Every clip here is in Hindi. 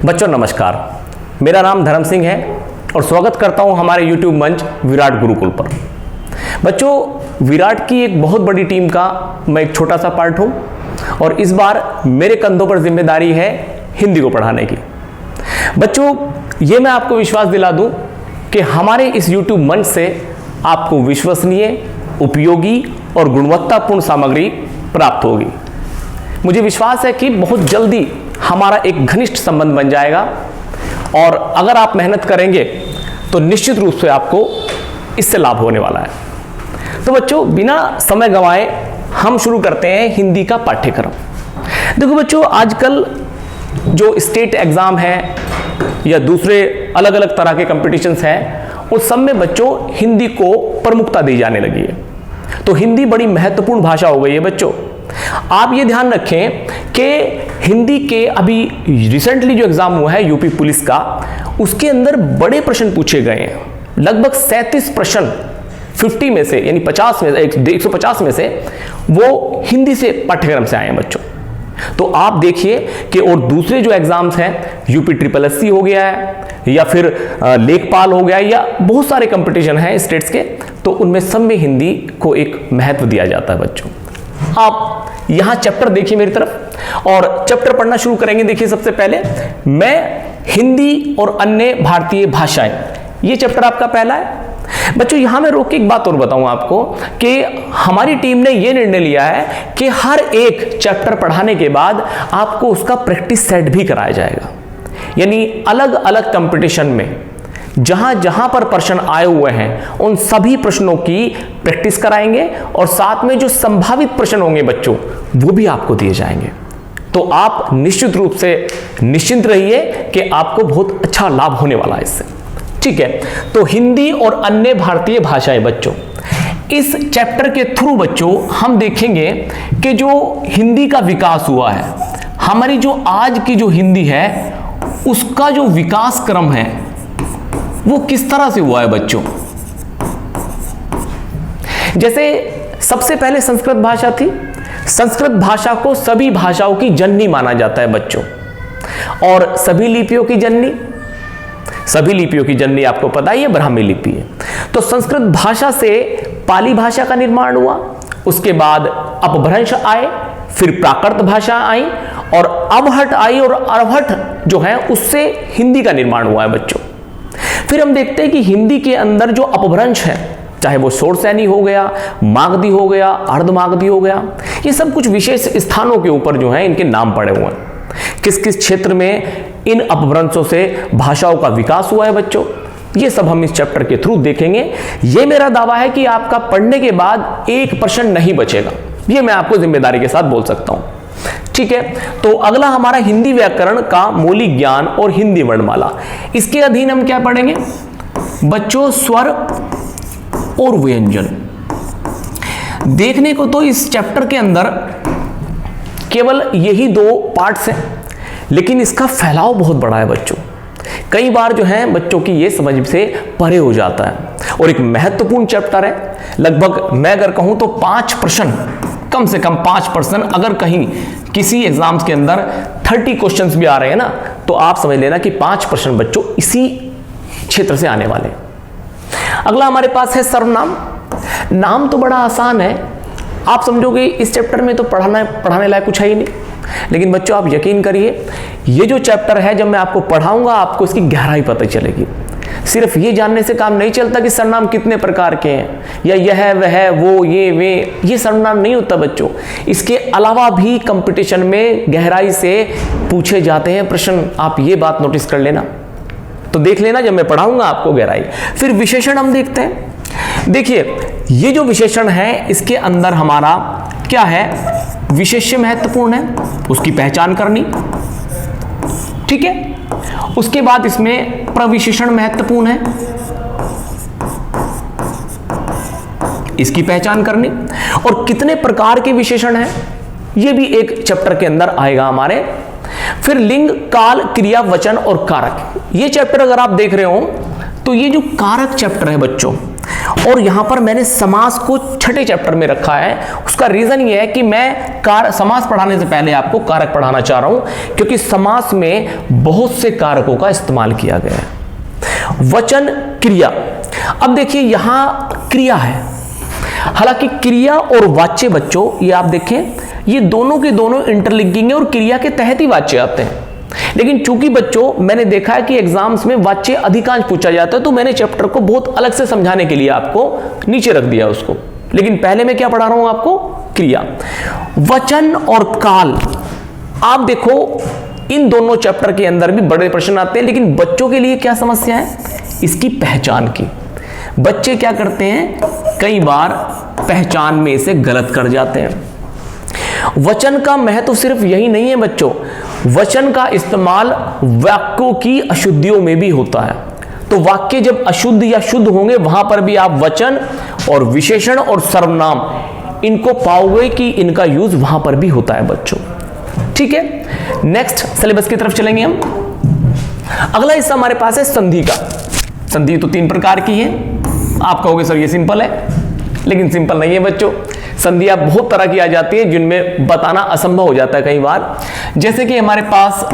बच्चों नमस्कार, मेरा नाम धर्म सिंह है और स्वागत करता हूं हमारे YouTube मंच विराट गुरुकुल पर। बच्चों, विराट की एक बहुत बड़ी टीम का मैं एक छोटा सा पार्ट हूं और इस बार मेरे कंधों पर जिम्मेदारी है हिंदी को पढ़ाने की। बच्चों, ये मैं आपको विश्वास दिला दूं कि हमारे इस YouTube मंच से आपको विश्वसनीय, उपयोगी और गुणवत्तापूर्ण सामग्री प्राप्त होगी। मुझे विश्वास है कि बहुत जल्दी हमारा एक घनिष्ठ संबंध बन जाएगा और अगर आप मेहनत करेंगे तो निश्चित रूप से आपको इससे लाभ होने वाला है। तो बच्चों, बिना समय गंवाए हम शुरू करते हैं हिंदी का पाठ्यक्रम। देखो बच्चों, आजकल जो स्टेट एग्जाम है या दूसरे अलग अलग तरह के कंपटीशंस हैं, उस सब में बच्चों हिंदी को प्रमुखता दी जाने लगी है। तो हिंदी बड़ी महत्वपूर्ण भाषा हो गई है बच्चों। आप ये ध्यान रखें कि हिंदी के अभी रिसेंटली जो एग्जाम हुआ है यूपी पुलिस का, उसके अंदर बड़े प्रश्न पूछे गए हैं। लगभग 37 प्रश्न 50 में से, यानी 50 में 150 में से वो हिंदी से पाठ्यक्रम से आए हैं बच्चों। तो आप देखिए कि और दूसरे जो एग्जाम्स हैं, यूपी SSC हो गया है या फिर लेखपाल हो गया या बहुत सारे कंपटीशन हैं स्टेट्स के, तो उनमें सब में हिंदी को एक महत्व दिया जाता है बच्चों। आप यहां चैप्टर देखिए मेरी तरफ और चैप्टर पढ़ना शुरू करेंगे। देखिए, सबसे पहले मैं हिंदी और अन्य भारतीय भाषाएं, ये चैप्टर आपका पहला है बच्चों। यहां मैं रोक के एक बात और बताऊं आपको कि हमारी टीम ने यह निर्णय लिया है कि हर एक चैप्टर पढ़ाने के बाद आपको उसका प्रैक्टिस सेट भी कराया जाएगा। यानी अलग अलग कंपटीशन में जहां जहां पर प्रश्न आए हुए हैं उन सभी प्रश्नों की प्रैक्टिस कराएंगे और साथ में जो संभावित प्रश्न होंगे बच्चों, वो भी आपको दिए जाएंगे। तो आप निश्चित रूप से निश्चिंत रहिए कि आपको बहुत अच्छा लाभ होने वाला है इससे। ठीक है, तो हिंदी और अन्य भारतीय भाषाएं बच्चों, इस चैप्टर के थ्रू बच्चों हम देखेंगे कि जो हिंदी का विकास हुआ है, हमारी जो आज की जो हिंदी है उसका जो विकास क्रम है वो किस तरह से हुआ है बच्चों। जैसे सबसे पहले संस्कृत भाषा थी। संस्कृत भाषा को सभी भाषाओं की जननी माना जाता है बच्चों, और सभी लिपियों की जननी, सभी लिपियों की जननी आपको पता ही है ब्राह्मी लिपि है। तो संस्कृत भाषा से पाली भाषा का निर्माण हुआ, उसके बाद अपभ्रंश आए, फिर प्राकृत भाषा आई और अवहट आई, और अवहट जो है उससे हिंदी का निर्माण हुआ है बच्चों। फिर हम देखते हैं कि हिंदी के अंदर जो अपभ्रंश है, चाहे वो शोरसैनी हो गया, मागधी हो गया, अर्धमागधी हो गया, ये सब कुछ विशेष स्थानों के ऊपर जो है इनके नाम पड़े हुए हैं। किस किस क्षेत्र में इन अपभ्रंशों से भाषाओं का विकास हुआ है बच्चों, ये सब हम इस चैप्टर के थ्रू देखेंगे। ये मेरा दावा है कि आपका पढ़ने के बाद एक प्रश्न नहीं बचेगा, ये मैं आपको जिम्मेदारी के साथ बोल सकता हूं। ठीक है, तो अगला हमारा हिंदी व्याकरण का मौलिक ज्ञान और हिंदी वर्णमाला। इसके अधीन हम क्या पढ़ेंगे बच्चों? स्वर और व्यंजन। देखने को तो इस चैप्टर के अंदर केवल यही दो पार्ट्स हैं, लेकिन इसका फैलाव बहुत बड़ा है बच्चों। कई बार जो है बच्चों की ये समझ से परे हो जाता है और एक महत्वपूर्ण चैप्टर है। लगभग मैं अगर कहूं तो 5 प्रश्न, कम से कम 5 प्रश्न, अगर कहीं किसी एग्जाम्स के अंदर 30 क्वेश्चंस भी आ रहे हैं ना, तो आप समझ लेना कि 5 प्रश्न बच्चों इसी क्षेत्र से आने वाले। अगला हमारे पास है सर्वनाम। नाम तो बड़ा आसान है, आप समझोगे इस चैप्टर में तो पढ़ाने लायक कुछ है ही नहीं, लेकिन बच्चों आप यकीन करिए, ये जो चैप्टर है जब मैं आपको पढ़ाऊंगा आपको इसकी गहराई पता चलेगी। सिर्फ ये जानने से काम नहीं चलता कि सर्वनाम कितने प्रकार के हैं या यह वह वो ये वे, ये सर्वनाम नहीं होता बच्चों। इसके अलावा भी कंपटीशन में गहराई से पूछे जाते हैं प्रश्न, आप ये बात नोटिस कर लेना। तो देख लेना जब मैं पढ़ाऊंगा आपको गहराई। फिर विशेषण हम देखते हैं। देखिए, ये जो विशेषण है इसके अंदर हमारा क्या है, विशेष्य महत्वपूर्ण है, उसकी पहचान करनी। ठीक है, उसके बाद इसमें प्रविशेषण महत्वपूर्ण है, इसकी पहचान करनी, और कितने प्रकार के विशेषण हैं ये भी एक चैप्टर के अंदर आएगा हमारे। फिर लिंग, काल, क्रिया, वचन और कारक। ये चैप्टर अगर आप देख रहे हो तो ये जो कारक चैप्टर है बच्चों, और यहां पर मैंने समास को छठे चैप्टर में रखा है। उसका रीजन ये है कि मैं समास पढ़ाने से पहले आपको कारक पढ़ाना चाह रहा हूं, क्योंकि समास में बहुत से कारकों का इस्तेमाल किया गया है। वचन, क्रिया। अब देखिए यहां क्रिया है, हालांकि क्रिया और वाच्य बच्चों, ये आप देखें, ये दोनों के दोनों इंटरलिंकिंग है और क्रिया के तहत ही वाच्य आते हैं। लेकिन चूंकि बच्चों मैंने देखा है कि एग्जाम्स में वाच्य अधिकांश पूछा जाता है, तो मैंने चैप्टर को बहुत अलग से समझाने के लिए आपको नीचे रख दिया उसको। लेकिन पहले मैं क्या पढ़ा रहा हूं आपको? क्रिया। वचन और काल, आप देखो इन दोनों चैप्टर के अंदर भी बड़े प्रश्न आते हैं, लेकिन बच्चों के लिए क्या समस्या है? इसकी पहचान की। बच्चे क्या करते हैं, कई बार पहचान में इसे गलत कर जाते हैं। वचन का महत्व सिर्फ यही नहीं है बच्चों, वचन का इस्तेमाल वाक्यों की अशुद्धियों में भी होता है। तो वाक्य जब अशुद्ध या शुद्ध होंगे, वहां पर भी आप वचन और विशेषण और सर्वनाम इनको पाओगे कि इनका यूज वहां पर भी होता है बच्चों। ठीक है, नेक्स्ट सिलेबस की तरफ चलेंगे हम। अगला हिस्सा हमारे पास है संधि का। संधि तो 3 प्रकार की है। आप कहोगे सर ये सिंपल है, लेकिन सिंपल नहीं है बच्चों। संधियां बहुत तरह की आ जाती है, जिनमें बताना असंभव हो जाता है कई बार। जैसे कि हमारे पास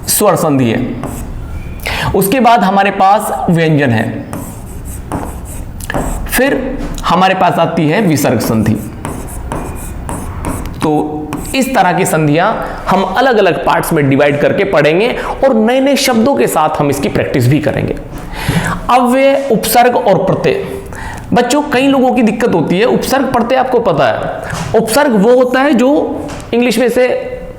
स्वर संधि है, उसके बाद हमारे पास व्यंजन है, फिर हमारे पास आती है विसर्ग संधि। तो इस तरह की संधियां हम अलग अलग पार्ट्स में डिवाइड करके पढ़ेंगे और नए नए शब्दों के साथ हम इसकी प्रैक्टिस भी करेंगे। अव्यय, उपसर्ग और प्रत्यय। बच्चों कई लोगों की दिक्कत होती है, उपसर्ग प्रत्यय आपको पता है। उपसर्ग वो होता है जो इंग्लिश में से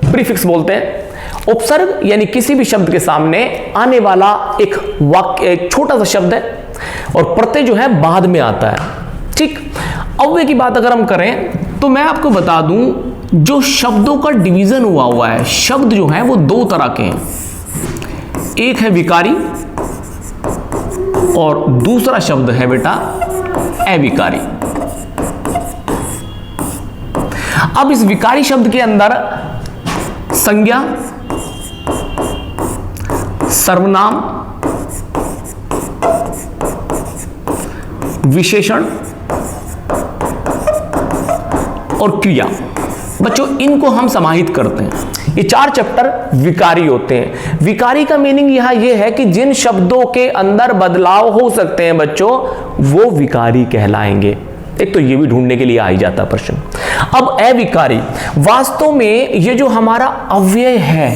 प्रीफिक्स बोलते हैं। उपसर्ग यानी किसी भी शब्द के सामने आने वाला एक वाक्य, एक छोटा सा शब्द है, और प्रत्यय जो है बाद में आता है। ठीक, अव्यय की बात अगर हम करें तो मैं आपको बता दूं, जो शब्दों का डिवीजन हुआ है, शब्द जो है वो 2 तरह के हैं। एक है विकारी और दूसरा शब्द है बेटा अविकारी। अब इस विकारी शब्द के अंदर संज्ञा, सर्वनाम, विशेषण और क्रिया, बच्चों इनको हम समाहित करते हैं। ये 4 चैप्टर विकारी होते हैं। विकारी का मीनिंग यहां यह है कि जिन शब्दों के अंदर बदलाव हो सकते हैं बच्चों, वो विकारी कहलाएंगे। एक तो ये भी ढूंढने के लिए आ ही जाता प्रश्न। अब अविकारी, वास्तव में ये जो हमारा अव्यय है,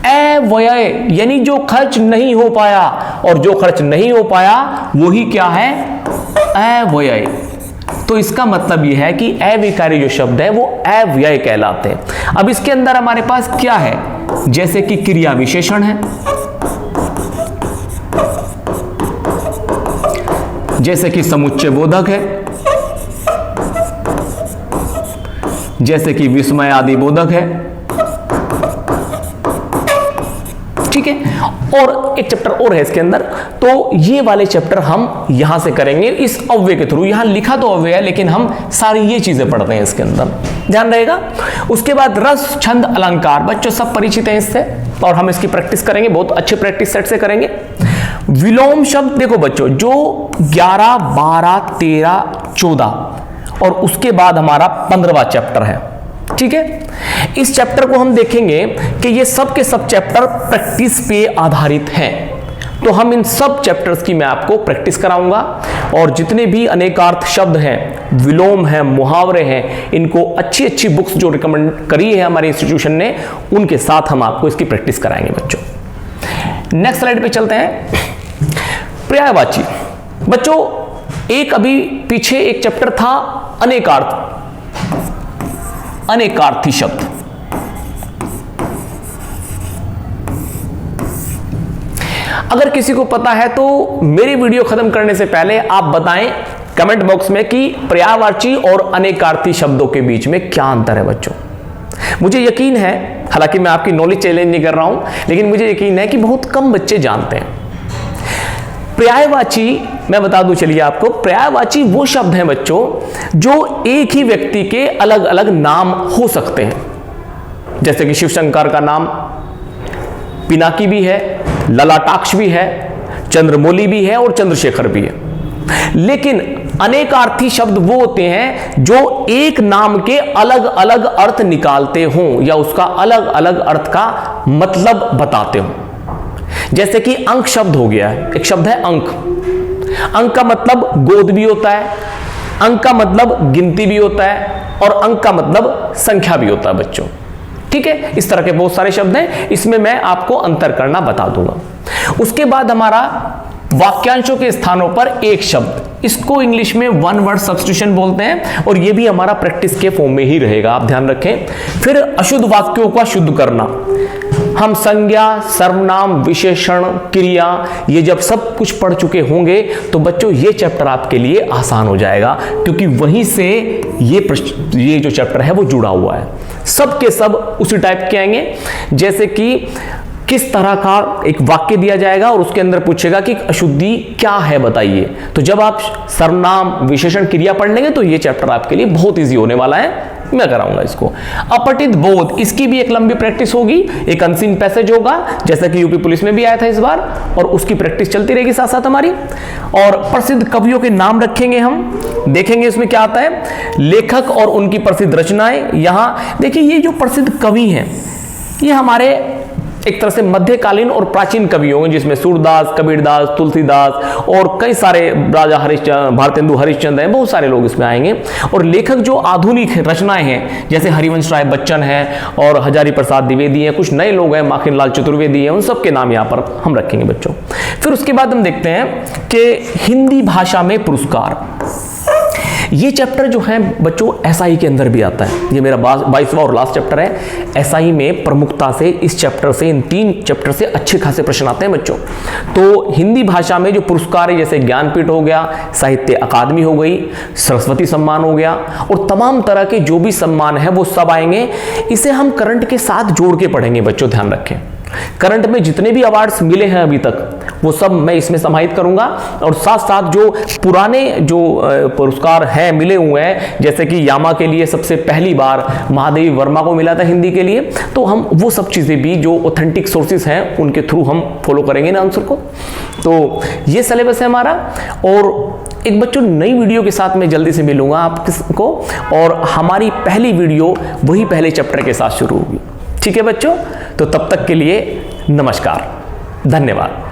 अव्यय यानी जो खर्च नहीं हो पाया, और जो खर्च नहीं हो पाया वही क्या है? अव्यय। तो इसका मतलब यह है कि अविकारी जो शब्द है वो अव्यय कहलाते हैं। अब इसके अंदर हमारे पास क्या है? जैसे कि क्रिया विशेषण है, जैसे कि समुच्चय बोधक है, जैसे कि विस्मय आदि बोधक है। ठीक है, और एक चैप्टर और है इसके अंदर, तो ये वाले चैप्टर हम यहां से करेंगे इस अव्यय के थ्रू। यहां लिखा तो अव्यय है, लेकिन हम सारी ये चीजें पढ़ते हैं इसके अंदर, ध्यान रहेगा। उसके बाद रस, छंद, अलंकार, बच्चों सब परिचित हैं इससे, और हम इसकी प्रैक्टिस करेंगे, बहुत अच्छे प्रैक्टिस सेट से करेंगे। विलोम शब्द देखो बच्चों, जो 11, 12, 13, 14 और उसके बाद हमारा 15वां चैप्टर है। ठीक है, इस चैप्टर को हम देखेंगे कि ये सब के सब चैप्टर प्रैक्टिस पे आधारित हैं। तो हम इन सब चैप्टर्स की मैं आपको प्रैक्टिस कराऊंगा, और जितने भी अनेकार्थ शब्द हैं, विलोम हैं, मुहावरे हैं, इनको अच्छी अच्छी बुक्स जो रिकमेंड करी है हमारे इंस्टीट्यूशन ने, उनके साथ हम आपको इसकी प्रैक्टिस कराएंगे बच्चों। नेक्स्ट स्लाइड पे चलते हैं। पर्यायवाची, बच्चों एक अभी पीछे एक चैप्टर था अनेकार्थी शब्द। अगर किसी को पता है तो मेरी वीडियो खत्म करने से पहले आप बताएं कमेंट बॉक्स में कि पर्यायवाची और अनेकार्थी शब्दों के बीच में क्या अंतर है बच्चों। मुझे यकीन है, हालांकि मैं आपकी नॉलेज चैलेंज नहीं कर रहा हूं, लेकिन मुझे यकीन है कि बहुत कम बच्चे जानते हैं। पर्यायवाची मैं बता दूं चलिए आपको, पर्यायवाची वो शब्द हैं बच्चों जो एक ही व्यक्ति के अलग अलग नाम हो सकते हैं। जैसे कि शिवशंकर का नाम पिनाकी भी है, ललाटाक्ष भी है, चंद्रमौली भी है और चंद्रशेखर भी है। लेकिन अनेकार्थी शब्द वो होते हैं जो एक नाम के अलग अलग अर्थ निकालते हों या उसका अलग अलग अर्थ का मतलब बताते हों। जैसे कि अंक शब्द हो गया, एक शब्द है अंक। अंक का मतलब गोद भी होता है, अंक का मतलब गिनती भी होता है, और अंक का मतलब संख्या भी होता है बच्चों। ठीक है, इस तरह के बहुत सारे शब्द हैं, इसमें मैं आपको अंतर करना बता दूंगा। उसके बाद हमारा वाक्यांशों के स्थानों पर एक शब्द, इसको इंग्लिश में वन वर्ड सब्स्टिट्यूशन बोलते हैं, और ये भी हमारा प्रैक्टिस के फॉर्म में ही रहेगा, आप ध्यान रखें। फिर अशुद्ध वाक्यों का शुद्ध करना। हम संज्ञा, सर्वनाम, विशेषण, क्रिया, ये जब सब कुछ पढ़ चुके होंगे तो बच्चों ये चैप्टर आपके लिए आसान हो जाएगा, क्योंकि वहीं से ये जो चैप्टर है वो जुड़ा हुआ है। सब के सब उसी टाइप के आएंगे, जैसे कि किस तरह का एक वाक्य दिया जाएगा और उसके अंदर पूछेगा कि अशुद्धि क्या है बताइए। तो जब आप सर्वनाम, विशेषण, क्रिया पढ़ लेंगे तो ये चैप्टर आपके लिए बहुत इजी होने वाला है, मैं कराऊंगा इसको। अपठित बोध, इसकी भी एक लंबी प्रैक्टिस होगी, एक अनसीन पैसेज होगा, जैसा कि यूपी पुलिस में भी आया था इस बार, और उसकी प्रैक्टिस चलती रहेगी साथ साथ हमारी। और प्रसिद्ध कवियों के नाम रखेंगे, हम देखेंगे इसमें क्या आता है, लेखक और उनकी प्रसिद्ध रचनाएं। यहां देखिए, ये जो प्रसिद्ध कवि हैं ये हमारे एक तरह से मध्यकालीन और प्राचीन कवि होंगे, जिसमें सूरदास, कबीरदास, तुलसीदास और कई सारे राजा हरिश्चंद्र, भारतेंदु हरिश्चंद्र हैं, बहुत सारे लोग इसमें आएंगे। और लेखक जो आधुनिक रचनाएं हैं, जैसे हरिवंश राय बच्चन हैं और हजारी प्रसाद द्विवेदी हैं, कुछ नए लोग हैं, माखनलाल चतुर्वेदी हैं, उन सब के नाम यहाँ पर हम रखेंगे बच्चों। फिर उसके बाद हम देखते हैं कि हिंदी भाषा में पुरस्कार, ये चैप्टर जो है बच्चों एसआई के अंदर भी आता है। ये मेरा 22वां और लास्ट चैप्टर है। एसआई में प्रमुखता से इस चैप्टर से, इन 3 चैप्टर से अच्छे खासे प्रश्न आते हैं बच्चों। तो हिंदी भाषा में जो पुरस्कार है, जैसे ज्ञानपीठ हो गया, साहित्य अकादमी हो गई, सरस्वती सम्मान हो गया, और तमाम तरह के जो भी सम्मान है वो सब आएंगे। इसे हम करंट के साथ जोड़ के पढ़ेंगे बच्चों, ध्यान रखें। करंट में जितने भी अवार्ड्स मिले हैं अभी तक वो सब मैं इसमें समाहित करूंगा, और साथ साथ जो पुराने जो पुरस्कार हैं मिले हुए हैं, जैसे कि यामा के लिए सबसे पहली बार महादेवी वर्मा को मिला था हिंदी के लिए, तो हम वो सब चीजें भी जो ऑथेंटिक सोर्सेज हैं उनके थ्रू हम फॉलो करेंगे ना आंसर को। तो ये सिलेबस है हमारा, और एक बच्चों नई वीडियो के साथ मैं जल्दी से मिलूंगा आपको, और हमारी पहली वीडियो वही पहले चैप्टर के साथ शुरू होगी। ठीक है बच्चों, तो तब तक के लिए नमस्कार, धन्यवाद।